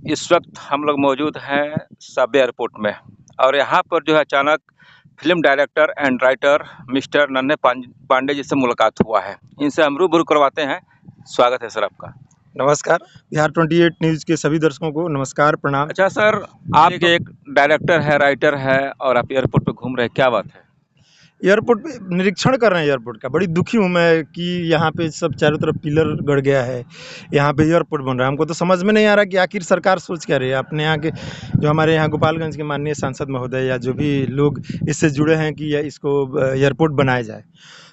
इस वक्त हम लोग मौजूद हैं साबे एयरपोर्ट में और यहाँ पर जो है अचानक film director and writer mister नन्हे पांडे जी से मुलाकात हुआ है। इनसे हम रूबरू करवाते हैं। स्वागत है सर आपका। नमस्कार। बिहार 28 न्यूज़ के सभी दर्शकों को नमस्कार, प्रणाम। अच्छा सर, आप एक डायरेक्टर है, राइटर है और आप एयरपोर्ट पे घूम रहे हैं, क्या बात है? एयरपोर्ट पे निरीक्षण कर रहे हैं एयरपोर्ट का। बड़ी दुखी हूँ मैं कि यहाँ पे सब चारों तरफ पिलर गड़ गया है, यहाँ पे एयरपोर्ट बन रहा है। हमको तो समझ में नहीं आ रहा कि आखिर सरकार सोच क्या रही है। अपने यहाँ के जो हमारे यहाँ गोपालगंज के माननीय सांसद महोदय या जो भी लोग इससे जुड़े हैं कि इसको एयरपोर्ट बनाया जाए,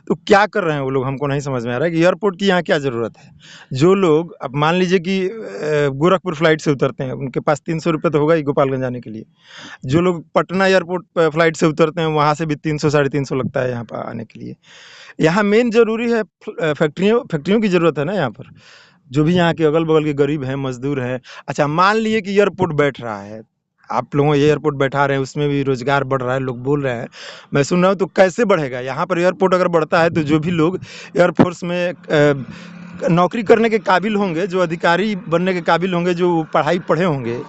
तो क्या कर रहे हैं वो लोग, हमको नहीं समझ में आ रहा है कि एयरपोर्ट की यहाँ क्या ज़रूरत है। जो लोग अब मान लीजिए कि गोरखपुर फ्लाइट से उतरते हैं, उनके पास 300 रुपये तो होगा ही गोपालगंज जाने के लिए। जो लोग पटना एयरपोर्ट फ्लाइट से उतरते हैं, वहाँ से भी 300 साढ़े 300 लगता है यहाँ पर आने के लिए। यहाँ मेन ज़रूरी है फैक्ट्रियों की ज़रूरत है ना यहाँ पर। जो भी यहाँ के अगल-बगल के गरीब हैं, मज़दूर हैं। अच्छा, मान लिए कि एयरपोर्ट बैठ रहा है, आप लोगों ये एयरपोर्ट बैठा रहे हैं, उसमें भी रोज़गार बढ़ रहा है, लोग बोल रहे हैं। मैं सुन रहा हूँ, तो कैसे बढ़ेगा? यहाँ पर एयरपोर्ट अगर बढ़ता है तो जो भी लोग एयरफोर्स में नौकरी करने के काबिल होंगे, जो अधिकारी बनने के काबिल होंगे, जो पढ़ाई पढ़े होंगे,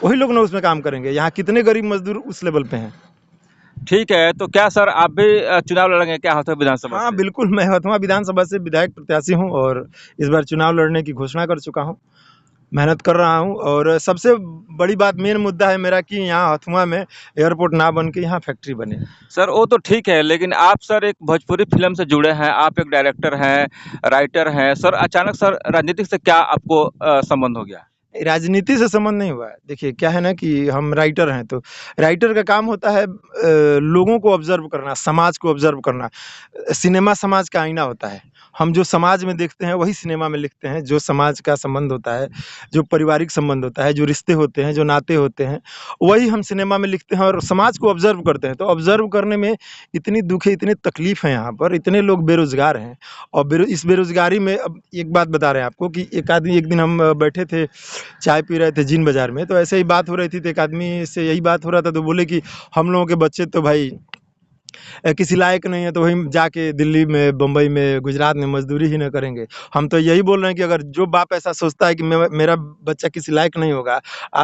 वही लोग ना उसमें काम करेंगे। यहाँ कितने गरीब मज़दूर उस लेवल पे हैं। ठीक है, तो क्या सर आप भी चुनाव लड़ेंगे क्या हथुआ विधानसभा हाँ, से? बिल्कुल, मैं हथुआ विधानसभा से विधायक प्रत्याशी हूँ और इस बार चुनाव लड़ने की घोषणा कर चुका हूँ। मेहनत कर रहा हूँ और सबसे बड़ी बात, मेन मुद्दा है मेरा कि यहाँ हथुआ में एयरपोर्ट ना बन के यहाँ फैक्ट्री बने। सर वो तो ठीक है, लेकिन आप सर एक भोजपुरी फ़िल्म से जुड़े हैं, आप एक डायरेक्टर हैं, राइटर हैं। सर अचानक सर राजनीति से क्या आपको संबंध हो गया? राजनीति से संबंध नहीं हुआ है। देखिए क्या है ना कि हम राइटर हैं, तो राइटर का काम होता है लोगों को ऑब्ज़र्व करना, समाज को ऑब्ज़र्व करना। सिनेमा समाज का आईना होता है। हम जो समाज में देखते हैं वही सिनेमा में लिखते हैं। जो समाज का संबंध होता है, जो पारिवारिक संबंध होता है, जो रिश्ते होते हैं, जो नाते होते हैं, वही हम सिनेमा में लिखते हैं और समाज को ऑब्ज़र्व करते हैं। तो ऑब्ज़र्व करने में इतनी दुःख है, इतनी तकलीफ़ है यहाँ पर, इतने लोग बेरोज़गार हैं और इस बेरोज़गारी में अब एक बात बता रहे हैं आपको कि एक आदमी, एक दिन हम बैठे थे, चाय पी रहे थे जीन बाज़ार में, तो ऐसे ही बात हो रही थी, तो एक आदमी से यही बात हो रहा था, तो बोले कि हम लोगों के बच्चे तो भाई किसी लायक नहीं है, तो वहीं जाके दिल्ली में, बम्बई में, गुजरात में मज़दूरी ही ना करेंगे। हम तो यही बोल रहे हैं कि अगर जो बाप ऐसा सोचता है कि मेरा बच्चा किसी लायक नहीं होगा,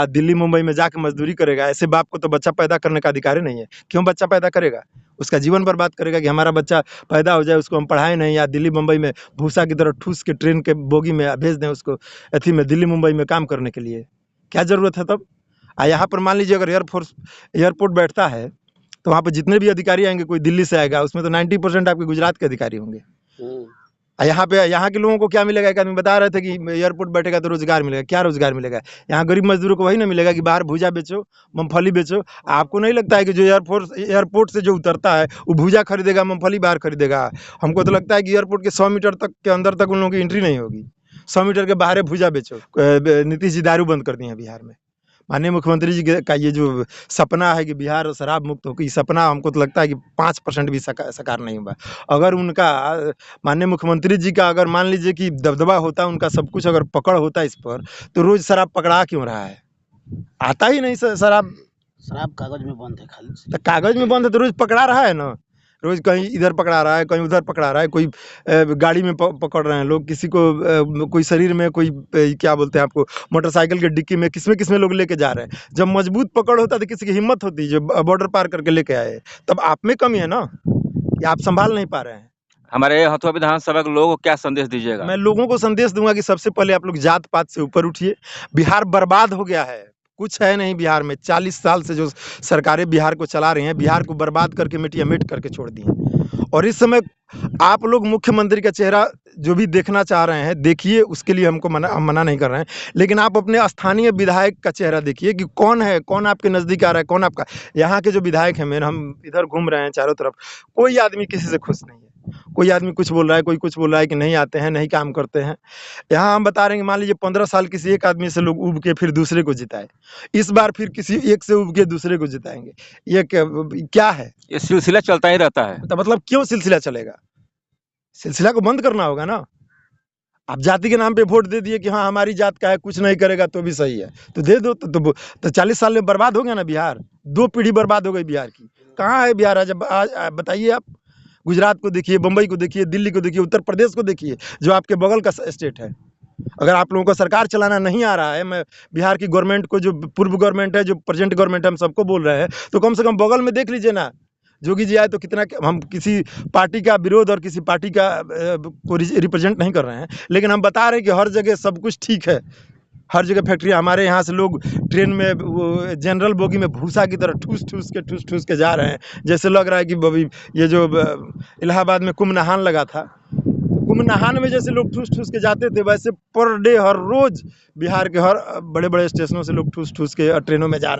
दिल्ली मुंबई में जाके मज़दूरी करेगा, ऐसे बाप को तो बच्चा पैदा करने का अधिकार ही नहीं है। क्यों बच्चा पैदा करेगा? उसका जीवन बर्बाद करेगा कि हमारा बच्चा पैदा हो जाए, उसको हम पढ़ाएँ नहीं या दिल्ली मुंबई में भूसा की तरह ठूस के ट्रेन के बोगी में भेज दें उसको अथी में दिल्ली मुंबई में काम करने के लिए। क्या ज़रूरत है तब? यहाँ पर मान लीजिए अगर एयरपोर्ट बैठता है, तो वहाँ पे जितने भी अधिकारी आएँगे, कोई दिल्ली से आएगा, उसमें तो 90% आपके गुजरात के अधिकारी होंगे। यहाँ के लोगों को क्या मिलेगा? एक आदमी बता रहे थे कि एयरपोर्ट बैठेगा तो रोज़गार मिलेगा। क्या रोज़गार मिलेगा? यहाँ गरीब मज़दूरों को वही ना मिलेगा कि बाहर भुजा बेचो, मूँगफली बेचो। आपको नहीं लगता है कि जो एयरपोर्ट से जो उतरता है, वो भुजा खरीदेगा, मूँगफली बाहर खरीदेगा? हमको तो लगता है कि एयरपोर्ट के 100 मीटर तक के अंदर तक उन लोगों की एंट्री नहीं होगी। 100 मीटर के बाहर भुजा बेचो। नीतीश जी दारू बंद कर दिए हैं बिहार में। माननीय मुख्यमंत्री जी का ये जो सपना है कि बिहार शराब मुक्त हो, कि सपना हमको तो लगता है कि 5% भी साकार नहीं हुआ। अगर उनका माननीय मुख्यमंत्री जी का अगर मान लीजिए कि दबदबा होता, उनका सब कुछ अगर पकड़ होता इस पर, तो रोज़ शराब पकड़ा क्यों रहा है? आता ही नहीं शराब। शराब कागज में बंद है खाली। तो कागज में बंद है तो रोज़ पकड़ा रहा है ना। रोज़ कहीं इधर पकड़ा रहा है, कहीं उधर पकड़ा रहा है। कोई गाड़ी में पकड़ रहे हैं लोग, किसी को कोई शरीर में, कोई क्या बोलते हैं आपको, मोटरसाइकिल के डिक्की में, किसमें लोग लेके जा रहे हैं। जब मजबूत पकड़ होता है तो किसी की हिम्मत होती है जो बॉर्डर पार करके लेके आए। तब आप में कमी है ना कि आप संभाल नहीं पा रहे हैं। हमारे हथुआ विधानसभा के लोगों को क्या संदेश दीजिएगा? मैं लोगों को संदेश दूंगा कि सबसे पहले आप लोग जात पात से ऊपर उठिए। बिहार बर्बाद हो गया है, कुछ है नहीं बिहार में। 40 साल से जो सरकारें बिहार को चला रही हैं, बिहार को बर्बाद करके मिटिया मिट करके छोड़ दी हैं। और इस समय आप लोग मुख्यमंत्री का चेहरा जो भी देखना चाह रहे हैं देखिए, उसके लिए हम मना नहीं कर रहे हैं, लेकिन आप अपने स्थानीय विधायक का चेहरा देखिए कि कौन है, कौन आपके नज़दीक आ रहा है, कौन आपका। यहाँ के जो विधायक हैं मेरे, हम इधर घूम रहे हैं चारों तरफ, कोई आदमी किसी से खुश नहीं है। कोई आदमी कुछ बोल रहा है, कोई कुछ बोल रहा है कि नहीं आते हैं, नहीं काम करते हैं। यहाँ हम बता रहे हैं कि मान लीजिए 15 साल किसी एक आदमी से लोग उब के फिर दूसरे को जिताए, इस बार फिर किसी एक से उब के दूसरे को जिताएंगे। ये क्या है? ये सिलसिला चलता ही रहता है। तो मतलब क्यों सिलसिला चलेगा? सिलसिला को बंद करना होगा ना। आप जाति के नाम पे वोट दे दिए कि हाँ हमारी जात का है, कुछ नहीं करेगा तो भी सही है, तो दे दो। तो 40 साल में बर्बाद हो गया ना बिहार। 2 पीढ़ी बर्बाद हो गई बिहार की। कहाँ है बिहार आज? बताइए आप। गुजरात को देखिए, बम्बई को देखिए, दिल्ली को देखिए, उत्तर प्रदेश को देखिए, जो आपके बगल का स्टेट है। अगर आप लोगों को सरकार चलाना नहीं आ रहा है, मैं बिहार की गवर्नमेंट को, जो पूर्व गवर्नमेंट है, जो प्रेजेंट गवर्नमेंट है, हम सबको बोल रहे हैं, तो कम से कम बगल में देख लीजिए ना। जोगी जी आए तो कितना, हम किसी पार्टी का विरोध और किसी पार्टी का को रिप्रेजेंट नहीं कर रहे हैं, लेकिन हम बता रहे हैं कि हर जगह सब कुछ ठीक है। हर जगह फैक्ट्री, हमारे यहाँ से लोग ट्रेन में वो जनरल बोगी में भूसा की तरह ठूस ठूस के जा रहे हैं, जैसे लग रहा है कि अभी ये जो इलाहाबाद में कुंभ नहान लगा था, कुंभ नहान में जैसे लोग ठूस ठूस के जाते थे, वैसे पर डे हर रोज बिहार के हर बड़े बड़े स्टेशनों से लोग ठूस ठूस के ट्रेनों में जा रहे हैं।